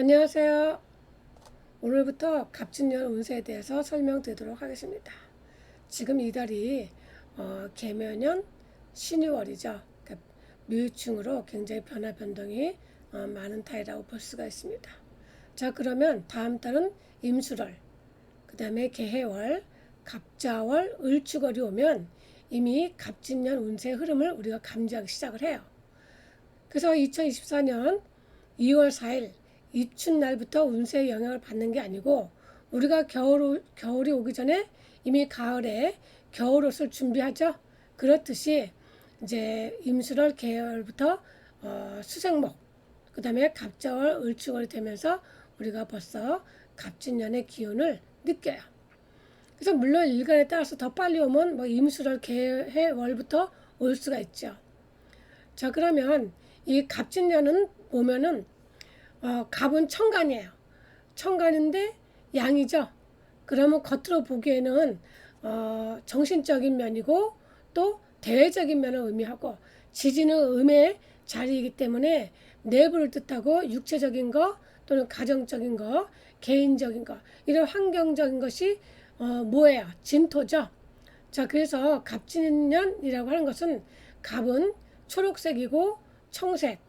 안녕하세요. 오늘부터 갑진년 운세에 대해서 설명드리도록 하겠습니다. 지금 이달이 계묘년 신유월이죠. 그러니까 묘유충으로 굉장히 변화 변동이 많은 달이라고 볼 수가 있습니다. 자, 그러면 다음 달은 임수월, 그 다음에 개해월, 갑자월, 을축월이 오면 이미 갑진년 운세의 흐름을 우리가 감지하기 시작을 해요. 그래서 2024년 2월 4일 입춘날부터 운세의 영향을 받는 게 아니고 우리가 겨울이 오기 전에 이미 가을에 겨울옷을 준비하죠. 그렇듯이 이제 임수월 계열부터 수생목, 그 다음에 갑자월, 을축월이 되면서 우리가 벌써 갑진년의 기운을 느껴요. 그래서 물론 일간에 따라서 더 빨리 오면 뭐 임수월 계월부터 올 수가 있죠. 자, 그러면 이 갑진년은 보면은 갑은 천간이에요. 천간인데 양이죠. 그러면 겉으로 보기에는 정신적인 면이고 또 대외적인 면을 의미하고 지지는 음의 자리이기 때문에 내부를 뜻하고 육체적인 거 또는 가정적인 거, 개인적인 거 이런 환경적인 것이 뭐예요? 진토죠. 자, 그래서 갑진년이라고 하는 것은 갑은 초록색이고 청색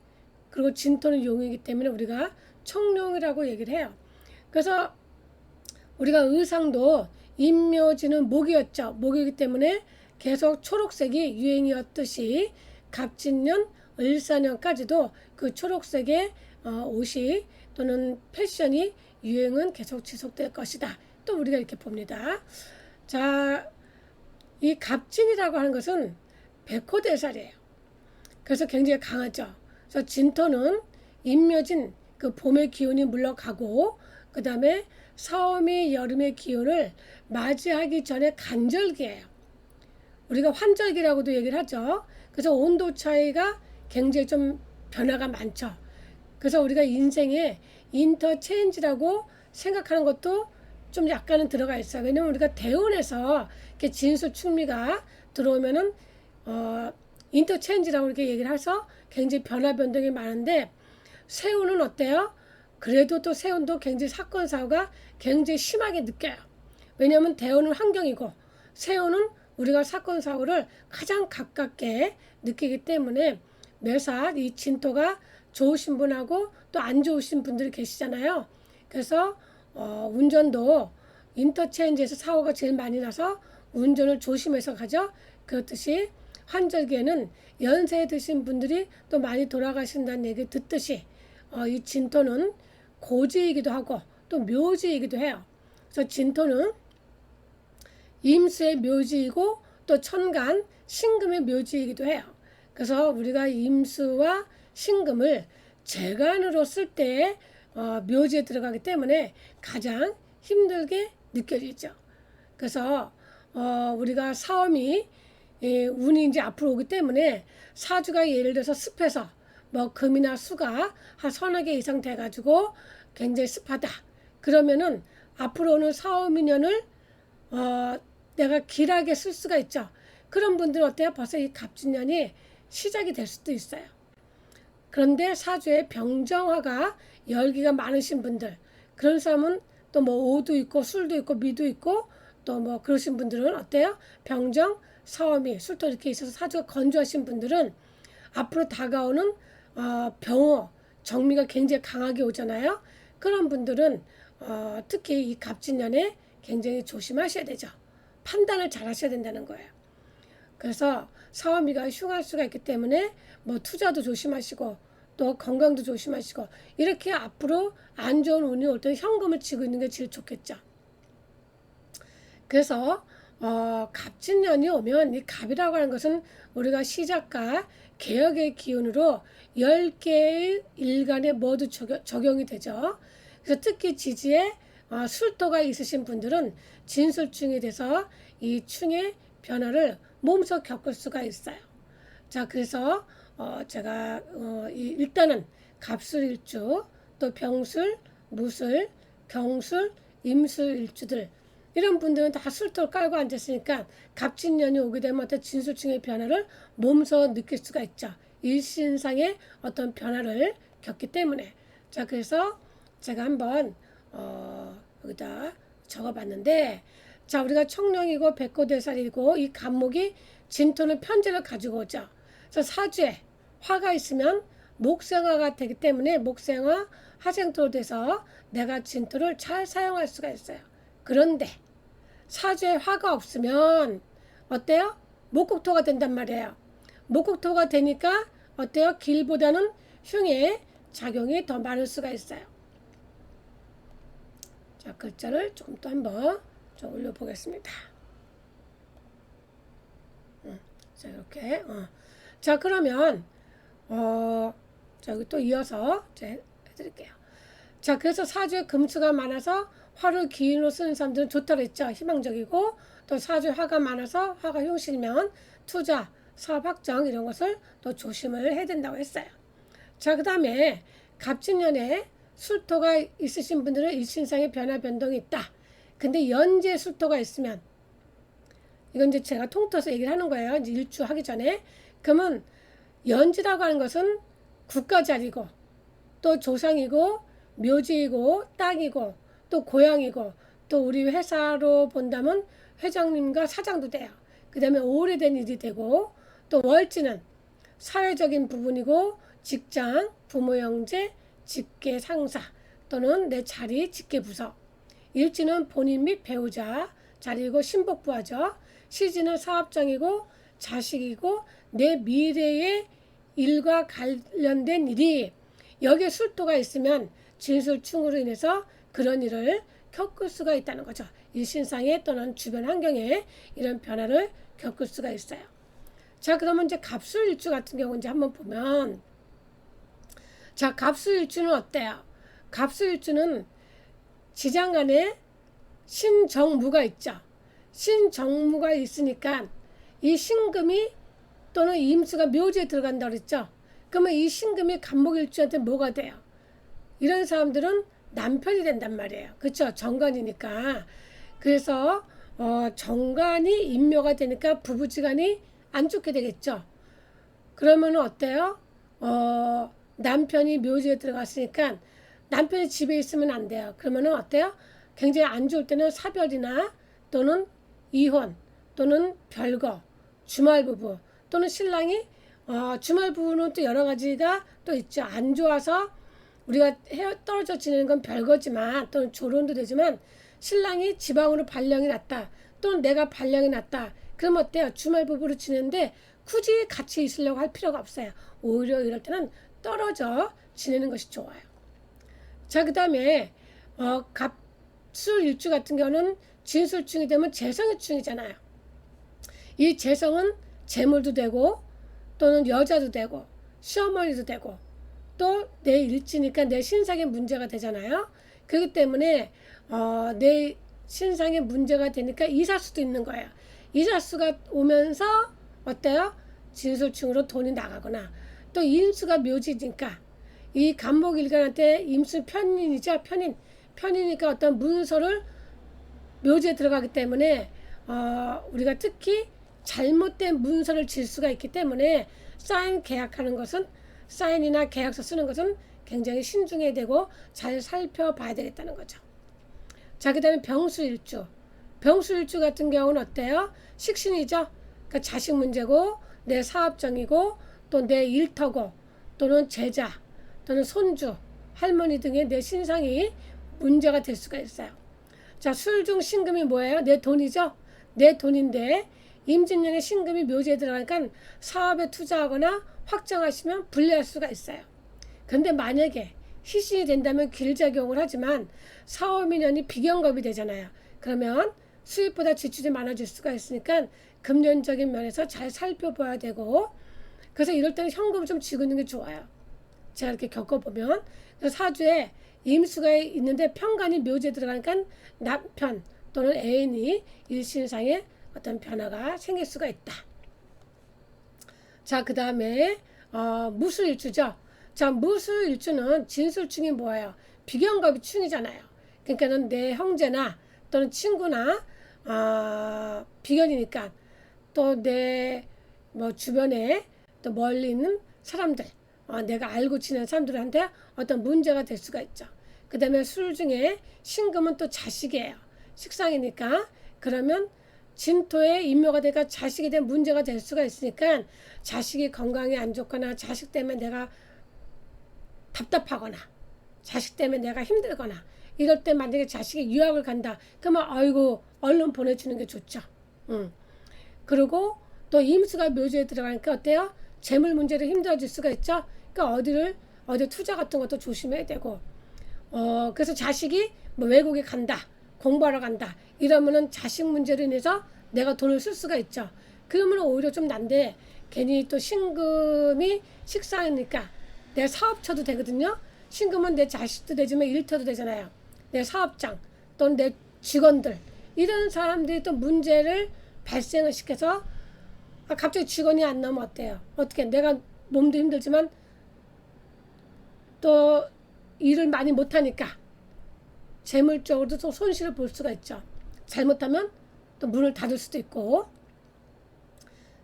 그리고 진토는 용이기 때문에 우리가 청룡이라고 얘기를 해요. 그래서 우리가 의상도 임묘지는 목이었죠. 목이기 때문에 계속 초록색이 유행이었듯이 갑진년, 을사년까지도 그 초록색의 옷이 또는 패션이 유행은 계속 지속될 것이다. 또 우리가 이렇게 봅니다. 자, 이 갑진이라고 하는 것은 백호대살이에요. 그래서 굉장히 강하죠. 그래서 진토는 임묘진 그 봄의 기운이 물러가고 그 다음에 사오미 여름의 기운을 맞이하기 전에 간절기예요. 우리가 환절기라고도 얘기를 하죠. 그래서 온도 차이가 굉장히 좀 변화가 많죠. 그래서 우리가 인생에 인터체인지라고 생각하는 것도 좀 약간은 들어가 있어요. 왜냐면 우리가 대운에서 이렇게 진술 충미가 들어오면은 인터체인지라고 이렇게 얘기를 해서 굉장히 변화 변동이 많은데 세운은 어때요? 그래도 또 세운도 굉장히 사건 사고가 굉장히 심하게 느껴요. 왜냐하면 대운은 환경이고 세운은 우리가 사건 사고를 가장 가깝게 느끼기 때문에 매사 이 진토가 좋으신 분하고 또 안 좋으신 분들이 계시잖아요. 그래서 운전도 인터체인지에서 사고가 제일 많이 나서 운전을 조심해서 가죠. 그렇듯이 환절기에는 연세 드신 분들이 또 많이 돌아가신다는 얘기 듣듯이 이 진토는 고지이기도 하고 또 묘지이기도 해요. 그래서 진토는 임수의 묘지이고 또 천간, 신금의 묘지이기도 해요. 그래서 우리가 임수와 신금을 재간으로 쓸 때 묘지에 들어가기 때문에 가장 힘들게 느껴지죠. 그래서 우리가 사음이 운이 이제 앞으로 오기 때문에 사주가 예를 들어서 습해서 뭐 금이나 수가 한 서너 개 이상 돼가지고 굉장히 습하다. 그러면은 앞으로 오는 사오미년을 내가 길하게 쓸 수가 있죠. 그런 분들은 어때요? 벌써 이 갑진년이 시작이 될 수도 있어요. 그런데 사주에 병정화가 열기가 많으신 분들 그런 사람은 또 뭐 오도 있고 술도 있고 미도 있고 또 뭐 그러신 분들은 어때요? 병정, 사오미, 술도 이렇게 있어서 사주가 건조하신 분들은 앞으로 다가오는 병호, 정미가 굉장히 강하게 오잖아요. 그런 분들은 특히 이 갑진년에 굉장히 조심하셔야 되죠. 판단을 잘 하셔야 된다는 거예요. 그래서 사오미가 흉할 수가 있기 때문에 뭐 투자도 조심하시고 또 건강도 조심하시고 이렇게 앞으로 안 좋은 운이 올 때 현금을 쥐고 있는 게 제일 좋겠죠. 그래서 갑진년이 오면 이 갑이라고 하는 것은 우리가 시작과 개혁의 기운으로 10개의 일간에 모두 적용이 되죠. 그래서 특히 지지에 술토가 있으신 분들은 진술충이 돼서 이 충의 변화를 몸소 겪을 수가 있어요. 자, 그래서 제가 일단은 갑술일주, 또 병술, 무술, 경술, 임술일주들 이런 분들은 다 술토를 깔고 앉았으니까 갑진년이 오게 되면 어떤 진술충의 변화를 몸소 느낄 수가 있죠. 일신상의 어떤 변화를 겪기 때문에. 자, 그래서 제가 한번 여기다 적어봤는데, 자, 우리가 청룡이고 백호대살이고 이 간목이 진토는 편제를 가지고 오죠. 그래서 사주에 화가 있으면 목생화가 되기 때문에 목생화 화생토로 돼서 내가 진토를 잘 사용할 수가 있어요. 그런데 사주에 화가 없으면 어때요? 목국토가 된단 말이에요. 목국토가 되니까 어때요? 길보다는 흉의 작용이 더 많을 수가 있어요. 자, 글자를 조금 또 한번 좀 올려보겠습니다. 자, 이렇게. 자, 그러면 자, 여기 또 이어서 해드릴게요. 자, 그래서 사주에 금수가 많아서 화를 기인으로 쓰는 사람들은 좋다고 했죠. 희망적이고, 또 사주에 화가 많아서 화가 흉실면 투자, 사업 확정 이런 것을 또 조심을 해야 된다고 했어요. 자, 그 다음에 갑진년에 술토가 있으신 분들은 일신상의 변화 변동이 있다. 근데 연재 술토가 있으면, 이건 이제 제가 통틀어서 얘기를 하는 거예요. 이제 일주 하기 전에. 그러면 연지라고 하는 것은 국가 자리고, 또 조상이고, 묘지이고, 땅이고, 또 고향이고, 또 우리 회사로 본다면 회장님과 사장도 돼요. 그 다음에 오래된 일이 되고, 또 월지는 사회적인 부분이고, 직장, 부모 형제, 직계 상사 또는 내 자리, 직계 부서. 일지는 본인 및 배우자 자리이고 신복부하죠. 시지는 사업장이고 자식이고 내 미래의 일과 관련된 일이, 여기에 술토가 있으면 진술충으로 인해서 그런 일을 겪을 수가 있다는 거죠. 일신상에 또는 주변 환경에 이런 변화를 겪을 수가 있어요. 자, 그러면 이제 갑술일주 같은 경우 이제 한번 보면, 자, 갑술일주는 어때요? 갑술일주는 지장간에 신정무가 있죠. 신정무가 있으니까 이 신금이 또는 임수가 묘지에 들어간다고 그랬죠. 그러면 이 신금이 간목일주한테 뭐가 돼요? 이런 사람들은 남편이 된단 말이에요. 그렇죠? 정관이니까. 그래서 정관이 인묘가 되니까 부부지간이 안 좋게 되겠죠. 그러면 어때요? 남편이 묘지에 들어갔으니까 남편이 집에 있으면 안 돼요. 그러면 어때요? 굉장히 안 좋을 때는 사별이나 또는 이혼 또는 별거, 주말부부 또는 신랑이 주말부부는 또 여러 가지가 또 있죠. 안 좋아서 우리가 떨어져 지내는 건 별거지만, 또는 조론도 되지만, 신랑이 지방으로 발령이 났다 또는 내가 발령이 났다. 그럼 어때요? 주말부부로 지내는데 굳이 같이 있으려고 할 필요가 없어요. 오히려 이럴 때는 떨어져 지내는 것이 좋아요. 자, 그 다음에 갑술일주 같은 경우는 진술충이 되면 재성일충이잖아요. 이 재성은 재물도 되고 또는 여자도 되고 시어머니도 되고 또 내 일지니까 내 신상에 문제가 되잖아요. 그렇기 때문에 내 신상에 문제가 되니까 이사수도 있는 거예요. 이사수가 오면서 어때요? 진술충으로 돈이 나가거나, 또 인수가 묘지니까 이 간목일간한테 임수 편인이죠. 편이니까 어떤 문서를 묘지에 들어가기 때문에 우리가 특히 잘못된 문서를 질 수가 있기 때문에 사인 계약하는 것은, 사인이나 계약서 쓰는 것은 굉장히 신중해야 되고 잘 살펴봐야 되겠다는 거죠. 자, 그 다음에 병수일주. 병수일주 같은 경우는 어때요? 식신이죠. 그러니까 자식 문제고 내 사업정이고 또 내 일터고 또는 제자 또는 손주, 할머니 등의 내 신상이 문제가 될 수가 있어요. 자, 술중 신금이 뭐예요? 내 돈이죠. 내 돈인데 임진년에 신금이 묘지에 들어가니까 사업에 투자하거나 확정하시면 불리할 수가 있어요. 근데 만약에 희신이 된다면 길작용을 하지만 사오미년이 비경겁이 되잖아요. 그러면 수입보다 지출이 많아질 수가 있으니까 금전적인 면에서 잘 살펴봐야 되고, 그래서 이럴 때는 현금을 좀 쥐고 있는 게 좋아요. 제가 이렇게 겪어보면. 그래서 사주에 임수가 있는데 편관이 묘지에 들어가니까 남편 또는 애인이 일신상에 어떤 변화가 생길 수가 있다. 자, 그 다음에 무술일주죠. 자, 무술일주는 진술충이 뭐예요? 비경겁이 충이잖아요. 그러니까는 내 형제나 또는 친구나 비견이니까 또 내 뭐 주변에 또 멀리 있는 사람들, 내가 알고 지낸 사람들한테 어떤 문제가 될 수가 있죠. 그 다음에 술 중에 신금은 또 자식이에요. 식상이니까. 그러면 진토에 인묘가 되니까 자식에 대한 문제가 될 수가 있으니까 자식이 건강이 안 좋거나 자식 때문에 내가 답답하거나 자식 때문에 내가 힘들거나 이럴 때 만약에 자식이 유학을 간다. 그러면 아이고 얼른 보내주는 게 좋죠. 그리고 또 임수가 묘지에 들어가니까 어때요? 재물 문제로 힘들어질 수가 있죠. 그러니까 어디 투자 같은 것도 조심해야 되고 그래서 자식이 뭐 외국에 간다. 공부하러 간다. 이러면은 자식 문제로 인해서 내가 돈을 쓸 수가 있죠. 그러면 오히려 좀 난데 괜히 또 신금이 식상이니까 내 사업처도 되거든요. 신금은 내 자식도 되지만 일터도 되잖아요. 내 사업장 또는 내 직원들 이런 사람들이 또 문제를 발생을 시켜서 갑자기 직원이 안 나오면 어때요? 어떻게 내가 몸도 힘들지만 또 일을 많이 못하니까 재물적으로도 또 손실을 볼 수가 있죠. 잘못하면 또 문을 닫을 수도 있고.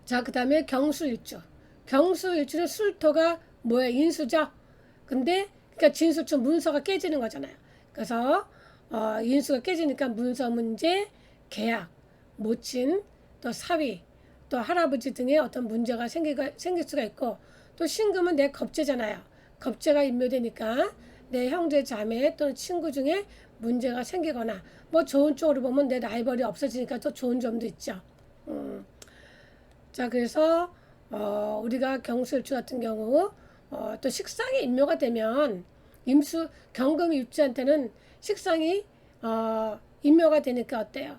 자, 그 다음에 경수일주. 경수일주는 술토가 뭐야? 인수죠. 근데 그러니까 진술충 문서가 깨지는 거잖아요. 그래서 인수가 깨지니까 문서 문제, 계약, 모친, 또 사위, 또 할아버지 등의 어떤 문제가 생길 수가 있고, 또 신금은 내 겁재잖아요. 겁재가 인묘되니까 내 형제 자매 또는 친구 중에 문제가 생기거나 뭐 좋은 쪽으로 보면 내 라이벌이 없어지니까 또 좋은 점도 있죠. 자, 그래서 우리가 경술주 같은 경우 또 식상이 인묘가 되면 임수 경금 입주한테는 식상이 인묘가 되니까 어때요?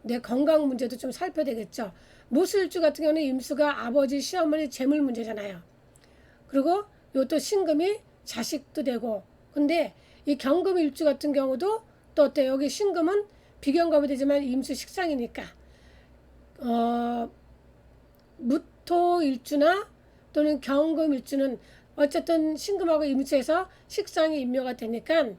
내 건강 문제도 좀 살펴야 되겠죠. 무술주 같은 경우는 임수가 아버지 시어머니 재물 문제잖아요. 그리고 이것도 신금이 자식도 되고, 근데 이 경금 일주 같은 경우도 또 어때요? 여기 신금은 비경금이 되지만 임수 식상이니까 무토 일주나 또는 경금 일주는 어쨌든 신금하고 임수에서 식상이 인묘가 되니까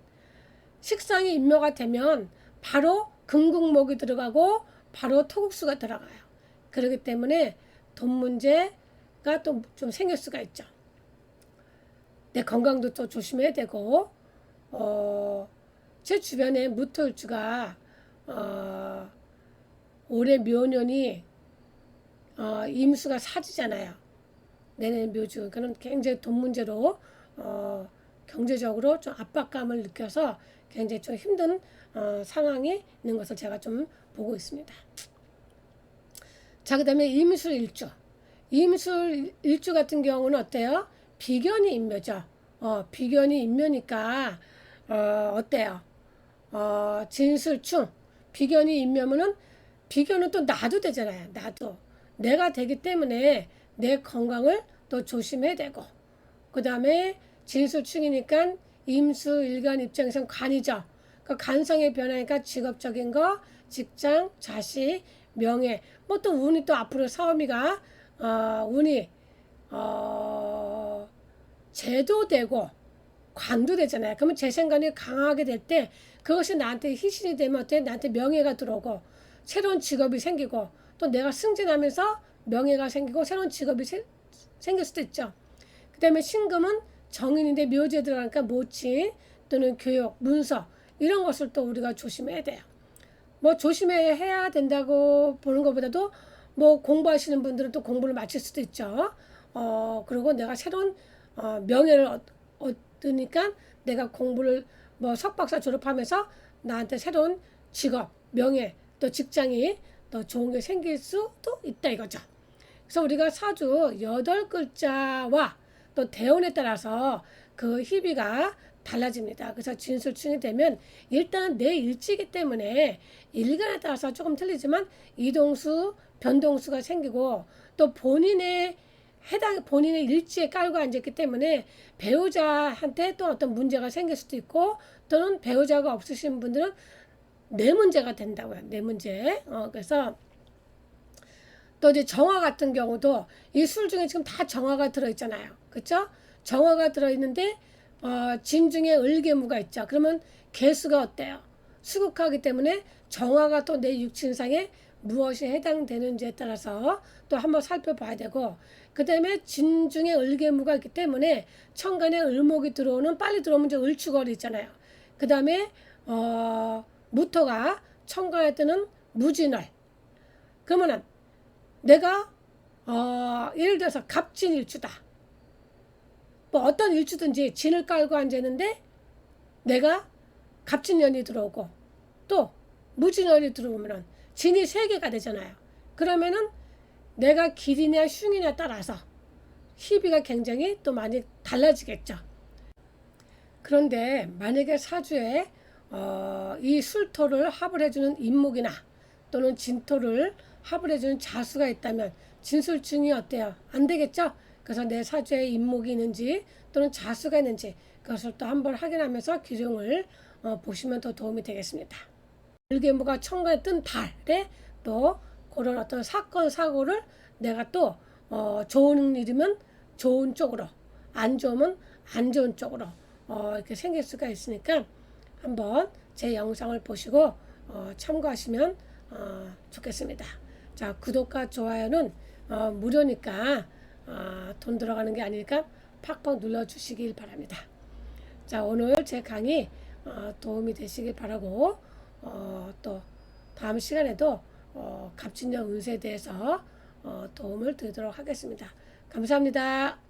식상이 인묘가 되면 바로 금국목이 들어가고 바로 토국수가 들어가요. 그렇기 때문에 돈 문제가 또 좀 생길 수가 있죠. 내 건강도 또 조심해야 되고 제 주변에 무토일주가 올해 묘년이 임수가 사지잖아요. 내내 묘주. 그는 굉장히 돈 문제로 경제적으로 좀 압박감을 느껴서 굉장히 좀 힘든 상황이 있는 것을 제가 좀 보고 있습니다. 자, 그 다음에 임술일주. 임술일주 같은 경우는 어때요? 비견이 인묘죠. 비견이 인묘니까 어때요? 진술충. 비견이 인묘면은 비견은 또 나도 되잖아요. 나도. 내가 되기 때문에 내 건강을 또 조심해야 되고, 그 다음에 진술충이니까 임수 일간 입장에서는 간이죠. 그 간성의 변화니까 직업적인 거, 직장, 자식, 명예, 뭐 또 운이 또 앞으로 사오미가 운이 제도되고 관도 되잖아요. 그러면 재생관이 강하게 될 때 그것이 나한테 희신이 되면 어때? 나한테 명예가 들어오고 새로운 직업이 생기고 또 내가 승진하면서 명예가 생기고 새로운 직업이 생길 수도 있죠. 그 다음에 신금은 정인인데 묘지에 들어가니까 모친 또는 교육, 문서 이런 것을 또 우리가 조심해야 돼요. 뭐 조심해야 된다고 보는 것보다도 뭐 공부하시는 분들은 또 공부를 마칠 수도 있죠. 그리고 내가 새로운 명예를 얻으니까 내가 공부를 뭐 석박사 졸업하면서 나한테 새로운 직업, 명예, 또 직장이 더 좋은 게 생길 수도 있다 이거죠. 그래서 우리가 사주 8글자와 또 대운에 따라서 그 희비가 달라집니다. 그래서 진술충이 되면 일단 내 일지이기 때문에 일간에 따라서 조금 틀리지만 이동수, 변동수가 생기고 또 본인의 일지에 깔고 앉았기 때문에 배우자한테 또 어떤 문제가 생길 수도 있고 또는 배우자가 없으신 분들은 내 문제가 된다고요. 내 문제. 그래서 또 이제 정화 같은 경우도 이 술 중에 지금 다 정화가 들어있잖아요. 그렇죠? 정화가 들어있는데 진 중에 을개무가 있죠. 그러면 개수가 어때요? 수극하기 때문에 정화가 또 내 육친상에 무엇이 해당되는지에 따라서 또 한번 살펴봐야 되고, 그 다음에 진 중에 을개무가 있기 때문에 천간에 을목이 들어오는 빨리 들어오면 이제 을축월이 있잖아요. 그 다음에 무토가 천간에 뜨는 무진월. 그러면은 내가 예를 들어서 갑진일주다. 뭐 어떤 일주든지 진을 깔고 앉았는데 내가 갑진년이 들어오고 또 무진월이 들어오면은 진이 3개가 되잖아요. 그러면은 내가 길이냐 흉이냐에 따라서 희비가 굉장히 또 많이 달라지겠죠. 그런데 만약에 사주에 이 술토를 합을 해주는 인목이나 또는 진토를 합을 해주는 자수가 있다면 진술증이 어때요? 안 되겠죠? 그래서 내 사주에 인목이 있는지 또는 자수가 있는지 그것을 또 한번 확인하면서 기룡을 보시면 더 도움이 되겠습니다. 을개무가 천간에 뜬 달에 또 그런 어떤 사건 사고를 내가 또 좋은 일이면 좋은 쪽으로, 안 좋으면 안 좋은 쪽으로 이렇게 생길 수가 있으니까 한번 제 영상을 보시고 참고하시면 좋겠습니다. 자, 구독과 좋아요는 무료니까 돈 들어가는 게 아니니까 팍팍 눌러주시길 바랍니다. 자, 오늘 제 강의 도움이 되시길 바라고 또 다음 시간에도 갑진년 운세에 대해서 도움을 드리도록 하겠습니다. 감사합니다.